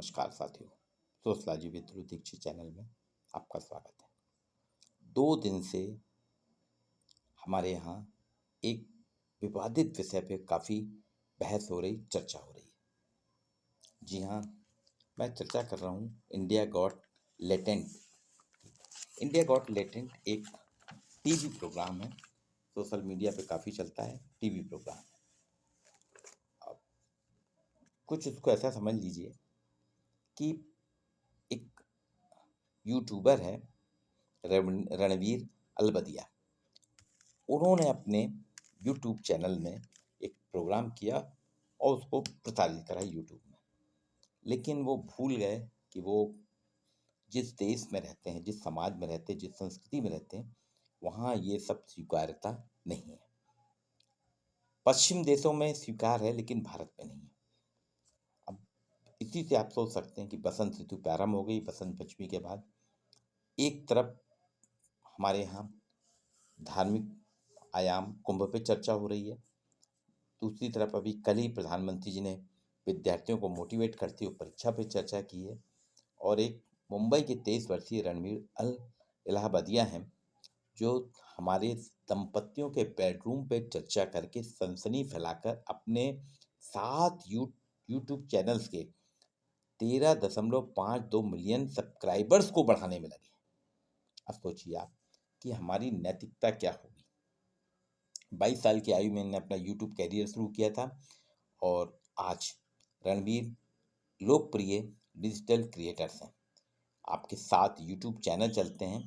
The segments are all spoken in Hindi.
नमस्कार साथियों, sociology with Dhruv Dikshit channel में आपका स्वागत है। 2 दिन से हमारे यहाँ एक विवादित विषय पे काफ़ी बहस हो रही, चर्चा हो रही है। जी हाँ, मैं चर्चा कर रहा हूँ India got latent. India got latent एक टीवी प्रोग्राम है, सोशल मीडिया पे काफ़ी चलता है, टीवी प्रोग्राम है। अब कुछ इसको ऐसा समझ लीजिए कि एक यूट्यूबर है रणवीर अलबदिया। उन्होंने अपने यूट्यूब चैनल में एक प्रोग्राम किया और उसको प्रसारित करा यूट्यूब में। लेकिन वो भूल गए कि वो जिस देश में रहते हैं, जिस समाज में रहते हैं, जिस संस्कृति में रहते हैं, वहाँ ये सब स्वीकार्यता नहीं है। पश्चिम देशों में स्वीकार है लेकिन भारत में नहीं है। अब इसी से आप सोच सकते हैं कि बसंत ऋतु प्रारंभ हो गई। बसंत पंचमी के बाद एक तरफ हमारे यहाँ धार्मिक आयाम कुंभ पे चर्चा हो रही है, दूसरी तरफ अभी कल ही प्रधानमंत्री जी ने विद्यार्थियों को मोटिवेट करते हुए परीक्षा पे चर्चा की है। और एक मुंबई के 23 वर्षीय रणवीर इलाहाबादिया हैं जो हमारे दंपतियों के बेडरूम पे चर्चा करके सनसनी फैलाकर अपने 7 यूट्यूब चैनल्स के 13.52 मिलियन सब्सक्राइबर्स को बढ़ाने में लगे। अब सोचिए आप कि हमारी नैतिकता क्या होगी। 22 साल की आयु में मैंने अपना यूट्यूब कैरियर शुरू किया था और आज रणवीर लोकप्रिय डिजिटल क्रिएटर्स हैं। आपके 7 यूट्यूब चैनल चलते हैं।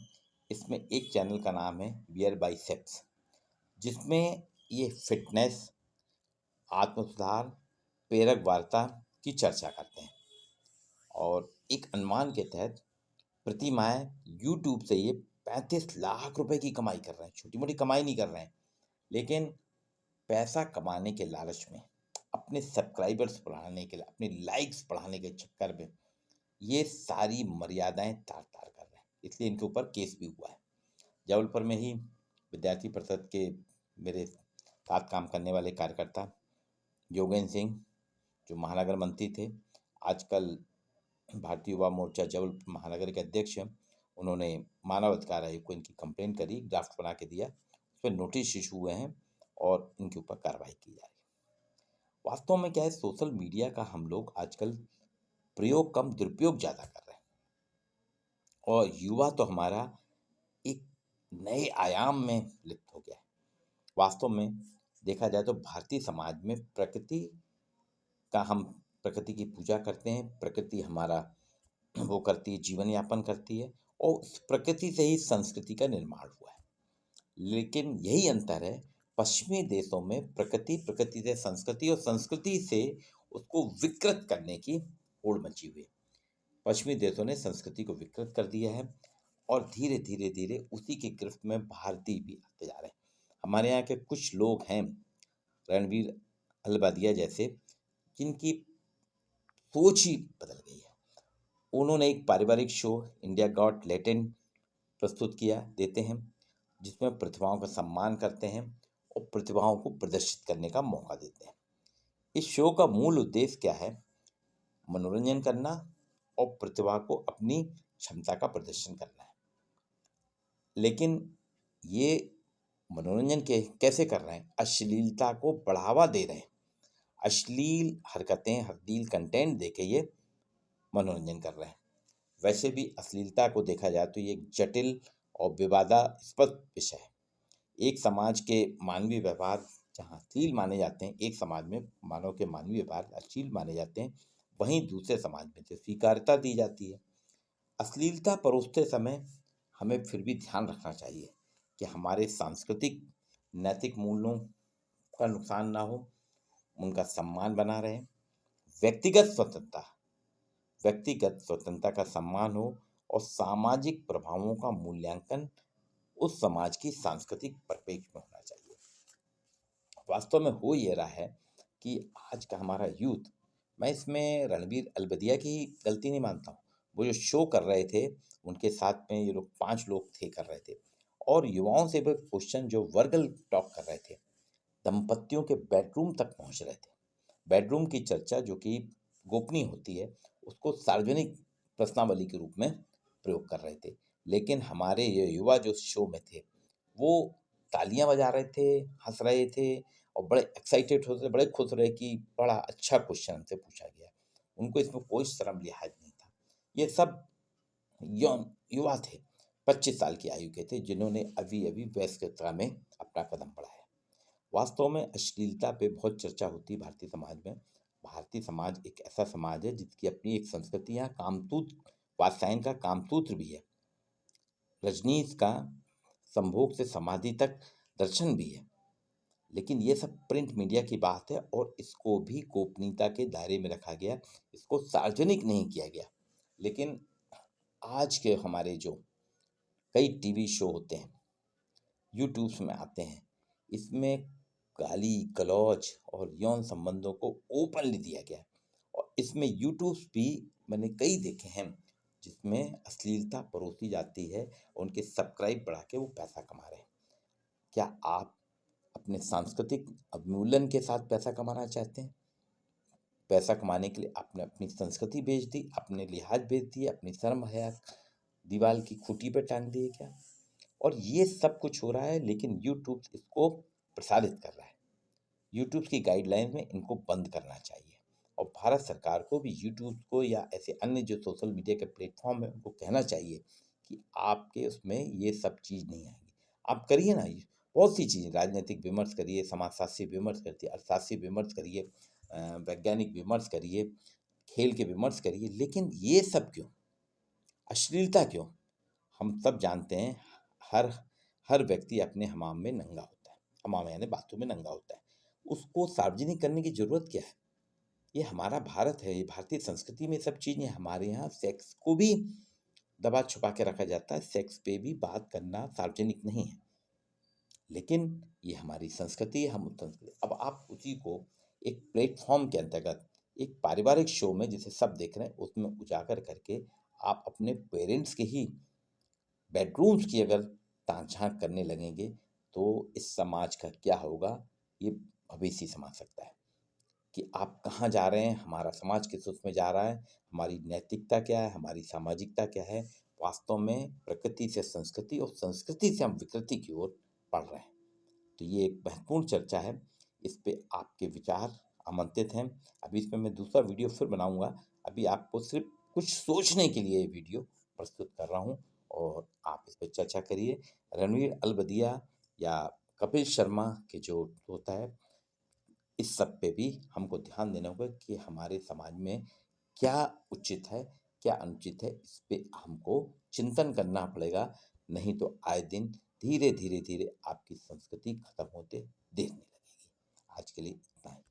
इसमें एक चैनल का नाम है बियर बाइसेप्स, जिसमें ये फिटनेस, आत्म-सुधार, प्रेरक वार्ता की चर्चा करते हैं। और एक अनुमान के तहत प्रति माह यूट्यूब से ये 35 लाख रुपए की कमाई कर रहे हैं। छोटी मोटी कमाई नहीं कर रहे हैं, लेकिन पैसा कमाने के लालच में, अपने सब्सक्राइबर्स बढ़ाने के लिए, अपने लाइक्स बढ़ाने के चक्कर में ये सारी मर्यादाएं तार-तार कर रहे हैं। इसलिए इनके ऊपर केस भी हुआ है। जबलपुर में ही विद्यार्थी परिषद के मेरे साथ काम करने वाले कार्यकर्ता योगेंद्र सिंह, जो महानगर मंत्री थे, आजकल भारतीय युवा मोर्चा जबलपुर महानगर के अध्यक्ष हैं, उन्होंने मानव अधिकार आयोग को इनकी कंप्लेंट करी, ड्राफ्ट बना के दिया, उस पर नोटिस इशू हुए हैं और इनके ऊपर कार्रवाई की जा रही है। वास्तव में क्या है, सोशल मीडिया का हम लोग आजकल प्रयोग कम दुरुपयोग ज़्यादा कर रहे हैं और युवा तो हमारा एक नए आयाम में लिप्त हो गया है। वास्तव में देखा जाए तो भारतीय समाज में हम प्रकृति की पूजा करते हैं, प्रकृति हमारा वो करती है, जीवन यापन करती है और उस प्रकृति से ही संस्कृति का निर्माण हुआ है। लेकिन यही अंतर है, पश्चिमी देशों में प्रकृति से संस्कृति और संस्कृति से उसको विकृत करने की होड़ मची हुई है। पश्चिमी देशों ने संस्कृति को विकृत कर दिया है और धीरे धीरे धीरे उसी की गिरफ्त में भारतीय भी आते जा रहे हैं। हमारे यहाँ के कुछ लोग हैं रणवीर अलबादिया जैसे, जिनकी सोच ही बदल गई है। उन्होंने एक पारिवारिक शो इंडिया गॉट लेटेंट प्रस्तुत देते हैं, जिसमें प्रतिभाओं का सम्मान करते हैं और प्रतिभाओं को प्रदर्शित करने का मौका देते हैं। इस शो का मूल उद्देश्य क्या है? मनोरंजन करना और प्रतिभा को अपनी क्षमता का प्रदर्शन करना है। लेकिन ये मनोरंजन कैसे कर रहे हैं? अश्लीलता को बढ़ावा दे रहे हैं। अश्लील हरकतें, अश्लील कंटेंट देके ये मनोरंजन कर रहे हैं। वैसे भी अश्लीलता को देखा जाए तो ये एक जटिल और विवादास्पद विषय है। एक समाज के मानवीय व्यवहार जहाँ अश्लील माने जाते हैं, एक समाज में मानव के मानवीय व्यवहार अश्लील माने जाते हैं, वहीं दूसरे समाज में जो स्वीकार्यता दी जाती है। अश्लीलता परोसते समय हमें फिर भी ध्यान रखना चाहिए कि हमारे सांस्कृतिक नैतिक मूल्यों का नुकसान ना हो, उनका सम्मान बना रहे। व्यक्तिगत स्वतंत्रता का सम्मान हो और सामाजिक प्रभावों का मूल्यांकन उस समाज की सांस्कृतिक परिप्रेक्ष्य में होना चाहिए। वास्तव में हो ये रहा है कि आज का हमारा यूथ, मैं इसमें रणवीर अलबदिया की गलती नहीं मानता हूँ। वो जो शो कर रहे थे, उनके साथ में ये लोग 5 लोग कर रहे थे और युवाओं से भी क्वेश्चन जो वर्गल टॉक कर रहे थे, दंपतियों के बेडरूम तक पहुँच रहे थे। बेडरूम की चर्चा जो कि गोपनीय होती है, उसको सार्वजनिक प्रश्नावली के रूप में प्रयोग कर रहे थे। लेकिन हमारे ये युवा जो शो में थे, वो तालियां बजा रहे थे, हंस रहे थे और बड़े एक्साइटेड होते, बड़े खुश रहे कि बड़ा अच्छा क्वेश्चन हमसे पूछा गया। उनको इसमें कोई शर्म लिहाज नहीं था। ये सब यौन युवा थे, 25 साल की आयु के थे, जिन्होंने अभी अभी वयस्कता में अपना कदम बढ़ाया। वास्तव में अश्लीलता पे बहुत चर्चा होती है भारतीय समाज में। भारतीय समाज एक ऐसा समाज है जिसकी अपनी एक संस्कृति है। कामसूत्र, वात्स्यायन का कामसूत्र भी है, रजनीश का संभोग से समाधि तक दर्शन भी है। लेकिन ये सब प्रिंट मीडिया की बात है और इसको भी गोपनीयता के दायरे में रखा गया, इसको सार्वजनिक नहीं किया गया। लेकिन आज के हमारे जो कई टीवी शो होते हैं, यूट्यूब्स में आते हैं, इसमें गाली गलौज और यौन संबंधों को ओपनली दिया गया है। और इसमें यूट्यूब्स भी मैंने कई देखे हैं जिसमें अश्लीलता परोसी जाती है, उनके सब्सक्राइब बढ़ा के वो पैसा कमा रहे हैं। क्या आप अपने सांस्कृतिक अवमूल्यन के साथ पैसा कमाना चाहते हैं? पैसा कमाने के लिए आपने अपनी संस्कृति बेच दी, अपने लिहाज बेच दिए, अपनी शर्म हया दीवार की खूंटी पे टांग दिए क्या? और ये सब कुछ हो रहा है, लेकिन यूट्यूब इसको प्रसारित कर रहा है। यूट्यूब की गाइडलाइन में इनको बंद करना चाहिए और भारत सरकार को भी यूट्यूब को या ऐसे अन्य जो सोशल मीडिया के प्लेटफॉर्म है उनको कहना चाहिए कि आपके उसमें ये सब चीज़ नहीं आएगी। आप करिए ना, ये बहुत सी चीज़ें, राजनीतिक विमर्श करिए, समाजशास्त्री विमर्श करिए, अर्थशास्त्री विमर्श करिए, वैज्ञानिक विमर्श करिए, खेल के विमर्श करिए, लेकिन ये सब क्यों? अश्लीलता क्यों? हम सब जानते हैं हर हर व्यक्ति अपने हमाम में नंगा होता है, हमाम यानी बातों में नंगा होता है। उसको सार्वजनिक करने की जरूरत क्या है? ये हमारा भारत है, ये भारतीय संस्कृति में सब चीजें। हमारे यहाँ सेक्स को भी दबा छुपा के रखा जाता है, सेक्स पे भी बात करना सार्वजनिक नहीं है, लेकिन ये हमारी संस्कृति है, हम उस संस्कृति। अब आप उसी को एक प्लेटफॉर्म के अंतर्गत एक पारिवारिक शो में जिसे सब देख रहे हैं उसमें उजागर करके आप अपने पेरेंट्स के ही बेडरूम्स की अगर ताक झांक करने लगेंगे तो इस समाज का क्या होगा, ये भविष्य समझ सकता है कि आप कहाँ जा रहे हैं, हमारा समाज किस उसमें जा रहा है, हमारी नैतिकता क्या है, हमारी सामाजिकता क्या है। वास्तव में प्रकृति से संस्कृति और संस्कृति से हम विकृति की ओर बढ़ रहे हैं। तो ये एक महत्वपूर्ण चर्चा है, इस पे आपके विचार आमंत्रित हैं। अभी इस पे मैं दूसरा वीडियो फिर बनाऊंगा। अभी आपको सिर्फ कुछ सोचने के लिए ये वीडियो प्रस्तुत कर रहा हूँ और आप इस पर चर्चा करिए। रणवीर अलबदिया या कपिल शर्मा के जो होता है, इस सब पे भी हमको ध्यान देना होगा कि हमारे समाज में क्या उचित है, क्या अनुचित है, इस पे हमको चिंतन करना पड़ेगा। नहीं तो आए दिन धीरे धीरे धीरे आपकी संस्कृति खत्म होते देखने लगेगी। आज के लिए इतना ही।